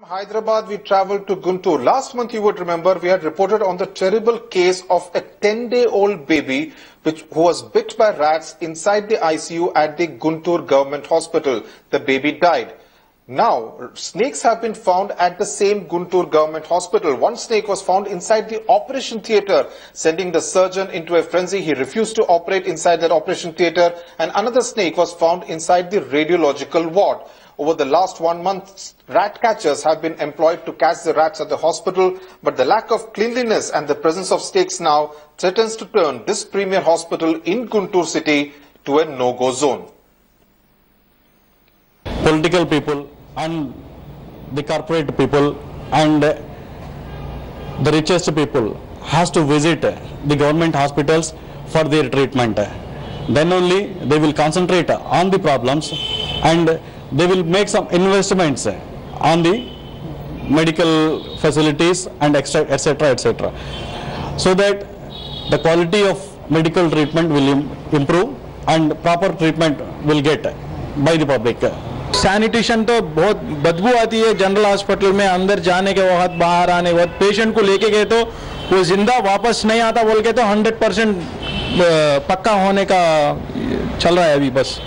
Hyderabad, we travelled to Guntur. Last month, you would remember, we had reported on the terrible case of a 10-day-old baby who was bit by rats inside the ICU at the Guntur government hospital. The baby died. Now, snakes have been found at the same Guntur government hospital. One snake was found inside the operation theatre, sending the surgeon into a frenzy. He refused to operate inside that operation theatre, and another snake was found inside the radiological ward. Over the last 1 month, rat catchers have been employed to catch the rats at the hospital, but the lack of cleanliness and the presence of snakes now threatens to turn this premier hospital in Guntur city to a no-go zone. Political people and the corporate people and the richest people has to visit the government hospitals for their treatment. Then only they will concentrate on the problems and they will make some investments on the medical facilities and etc., etc. So that the quality of medical treatment will improve and proper treatment will get by the public. Sanitation तो बहुत बदबू आती है general hospital में, अंदर जाने के वक्त बाहर आने के वक्त पेशेंट को लेके गए तो वो जिंदा वापस नहीं आता बोल के तो 100% पक्का होने का चल रहा है अभी बस.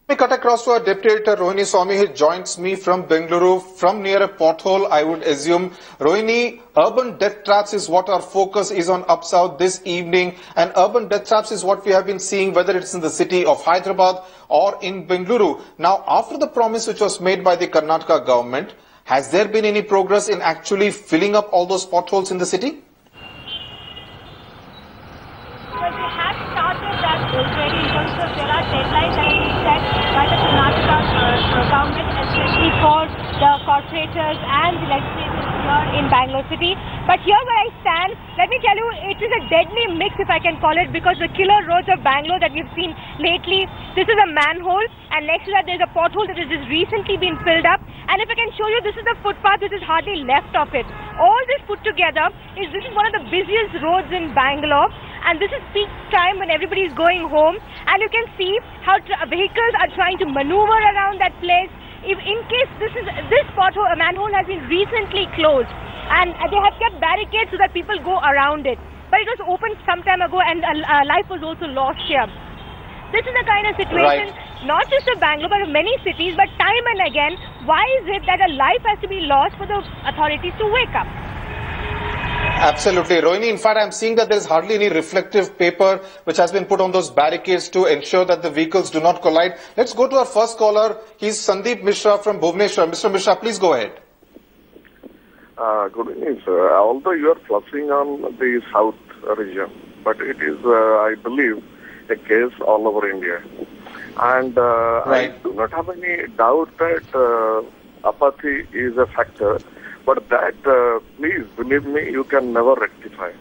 We cut across to our Deputy Editor Rohini Swami. He joins me from Bengaluru, from near a pothole, I would assume. Rohini, urban death traps is what our focus is on up south this evening, and urban death traps is what we have been seeing, whether it's in the city of Hyderabad or in Bengaluru. Now, after the promise which was made by the Karnataka government, has there been any progress in actually filling up all those potholes in the city? Already in terms of there are deadlines that have been set by the Karnataka government, especially for the corporators and the legislators here in Bangalore city. But here where I stand, let me tell you, it is a deadly mix, if I can call it, because the killer roads of Bangalore that we've seen lately, this is a manhole, and next to that there's a pothole that has just recently been filled up. And if I can show you, this is the footpath which is hardly left of it. All this put together this is one of the busiest roads in Bangalore. And this is peak time when everybody is going home, and you can see how vehicles are trying to maneuver around that place. If in case this pothole, a manhole has been recently closed, and they have kept barricades so that people go around it. But it was opened some time ago, and life was also lost here. This is the kind of situation, not just of Bangalore, but of many cities. But time and again, why is it that a life has to be lost for the authorities to wake up? Absolutely. Rohini, in fact, I'm seeing that there's hardly any reflective paper which has been put on those barricades to ensure that the vehicles do not collide. Let's go to our first caller. He's Sandeep Mishra from Bhubaneswar. Mr. Mishra, please go ahead. Good evening, sir. Although you are focusing on the south region, but it is, I believe, a case all over India. And I do not have any doubt that apathy is a factor. But that, please believe me, you can never rectify.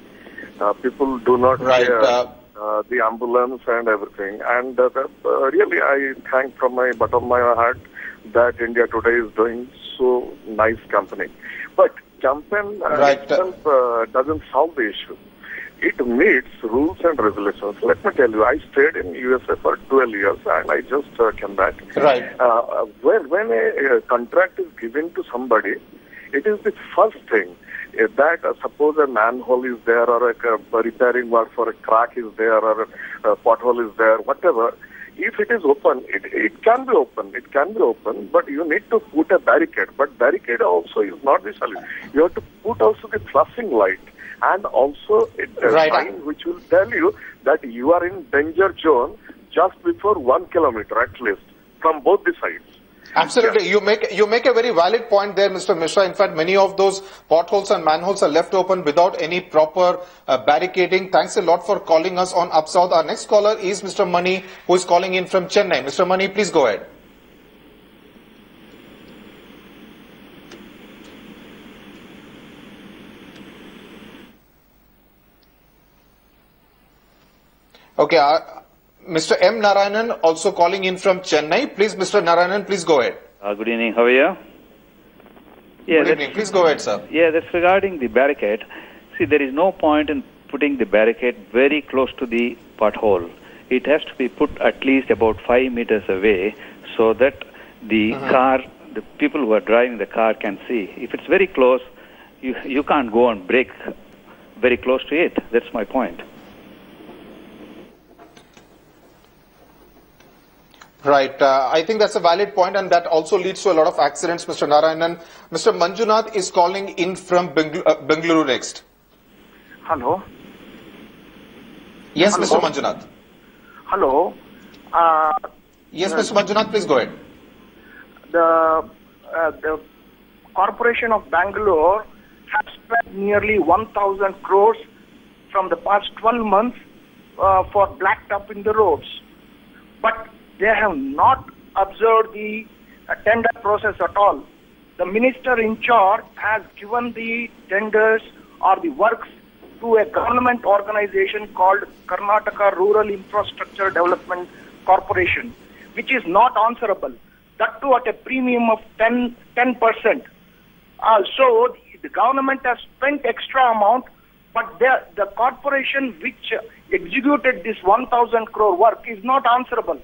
People do not share the ambulance and everything. And really, I thank from my bottom of my heart that India Today is doing so nice company. But campaign itself doesn't solve the issue. It needs rules and regulations. Let me tell you, I stayed in USA for 12 years and I just came back. When a contract is given to somebody, it is the first thing that suppose a manhole is there or a repairing work for a crack is there or a pothole is there, whatever. If it is open, it can be open. It can be open, but you need to put a barricade. But barricade also is not the solution. You have to put also the flashing light and also a sign which will tell you that you are in danger zone just before 1 kilometer at least from both the sides. Absolutely. You make a very valid point there, Mr. Mishra. In fact, many of those potholes and manholes are left open without any proper barricading. Thanks a lot for calling us on Up South. Our next caller is Mr. Mani, who is calling in from Chennai. Mr. Mani, please go ahead. Okay. Mr. M. Narayanan also calling in from Chennai. Please, Mr. Narayanan, please go ahead. Good evening. How are you? Yeah, good evening. Please go ahead, sir. Yeah, that's regarding the barricade. See, there is no point in putting the barricade very close to the pothole. It has to be put at least about 5 meters away so that the car the people who are driving the car can see. If it's very close, you can't go and brake very close to it. That's my point. Right. I think that's a valid point, and that also leads to a lot of accidents, Mr. Narayanan. Mr. Manjunath is calling in from Bengaluru next. Hello. Yes, Hello. Mr. Manjunath. Hello. Yes, Mr. Manjunath, please go ahead. The Corporation of Bangalore has spent nearly 1,000 crores from the past 12 months for blacktop in the roads. But they have not observed the tender process at all. The minister in charge has given the tenders or the works to a government organization called Karnataka Rural Infrastructure Development Corporation, which is not answerable. That too at a premium of 10%. So the government has spent extra amount, but the corporation which executed this 1,000 crore work is not answerable.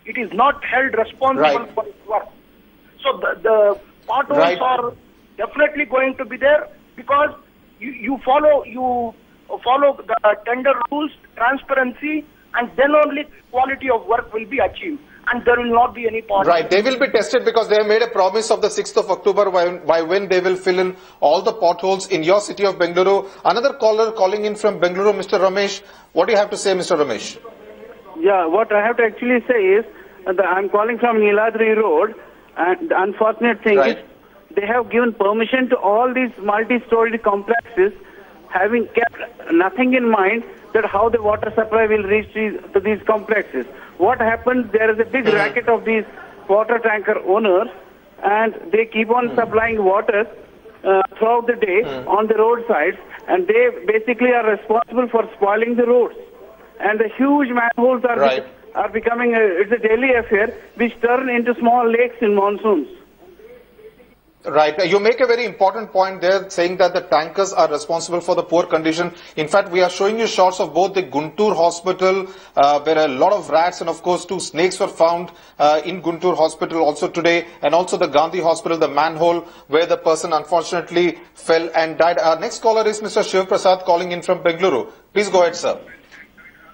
It is not held responsible for its work. So the potholes are definitely going to be there because you follow the tender rules, transparency, and then only quality of work will be achieved. And there will not be any potholes. Right, they will be tested because they have made a promise of the 6th of October by when they will fill in all the potholes in your city of Bengaluru. Another caller calling in from Bengaluru, Mr. Ramesh. What do you have to say, Mr. Ramesh? Yeah, what I have to actually say is that I'm calling from Niladri Road, and the unfortunate thing is they have given permission to all these multi-storied complexes, having kept nothing in mind that how the water supply will reach to these complexes. What happened, there is a big racket of these water tanker owners, and they keep on supplying water throughout the day on the roadsides, and they basically are responsible for spoiling the roads. And the huge manholes are becoming it's a daily affair, which turn into small lakes in monsoons. Right. You make a very important point there, saying that the tankers are responsible for the poor condition. In fact, we are showing you shots of both the Guntur hospital, where a lot of rats and of course 2 snakes were found in Guntur hospital also today, and also the Gandhi hospital, the manhole where the person unfortunately fell and died. Our next caller is Mr. Shiv Prasad calling in from Bengaluru. Please go ahead, sir.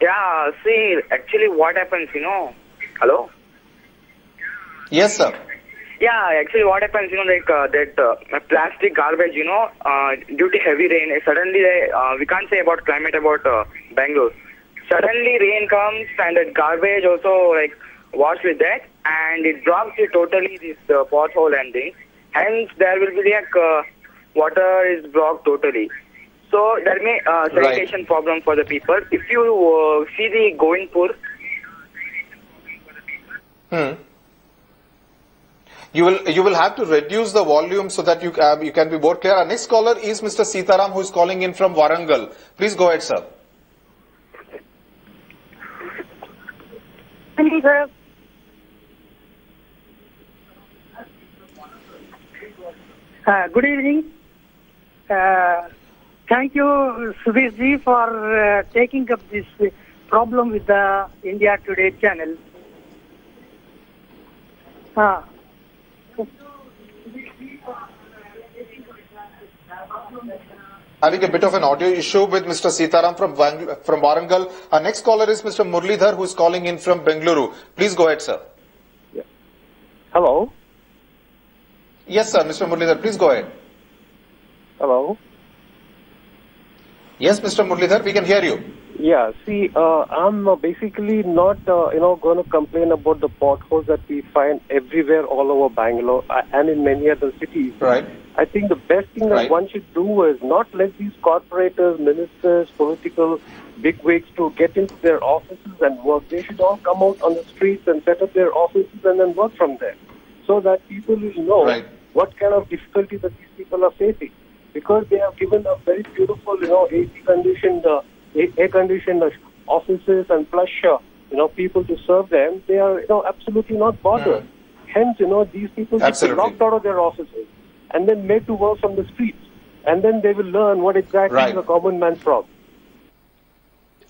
Yeah, see, actually what happens, hello? Yes, sir. Yeah, actually what happens, that plastic garbage, due to heavy rain, suddenly we can't say about climate about Bangalore. Suddenly rain comes and that garbage also wash with that, and it drops totally this pothole and things. Hence there will be water is blocked totally. So there may sanitation problem for the people. If you see the Guntur, you will have to reduce the volume so that you can be more clear. Our next caller is Mr. Sitaram, who is calling in from Warangal. Please go ahead, sir. Hello, sir. Good evening. Thank you, Subhishji, for taking up this problem with the India Today channel. Having a bit of an audio issue with Mr. Sitaram from Warangal. Our next caller is Mr. Murlidhar, who is calling in from Bengaluru. Please go ahead, sir. Yeah. Hello. Yes, sir. Mr. Murlidhar, please go ahead. Hello. Yes, Mr. Murlidhar, we can hear you. Yeah, see, I'm basically not, going to complain about the potholes that we find everywhere all over Bangalore and in many other cities. Right. I think the best thing that one should do is not let these corporators, ministers, political bigwigs to get into their offices and work. They should all come out on the streets and set up their offices and then work from there, so that people will know what kind of difficulty that these people are facing. Because they have given a very beautiful, AC-conditioned, air-conditioned offices and plush, people to serve them, they are, absolutely not bothered. Hence, these people get locked out of their offices and then made to work from the streets. And then they will learn what exactly is a common man's problem.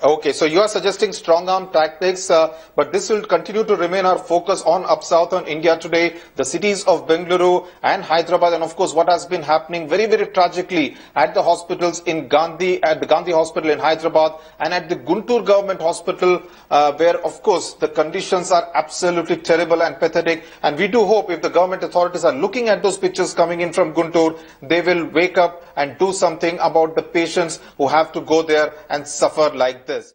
Okay, so you are suggesting strong arm tactics, but this will continue to remain our focus on up southern India today, the cities of Bengaluru and Hyderabad, and of course what has been happening very, very tragically at the hospitals in Gandhi, at the Gandhi hospital in Hyderabad and at the Guntur government hospital, where of course the conditions are absolutely terrible and pathetic. And we do hope if the government authorities are looking at those pictures coming in from Guntur, they will wake up and do something about the patients who have to go there and suffer like this.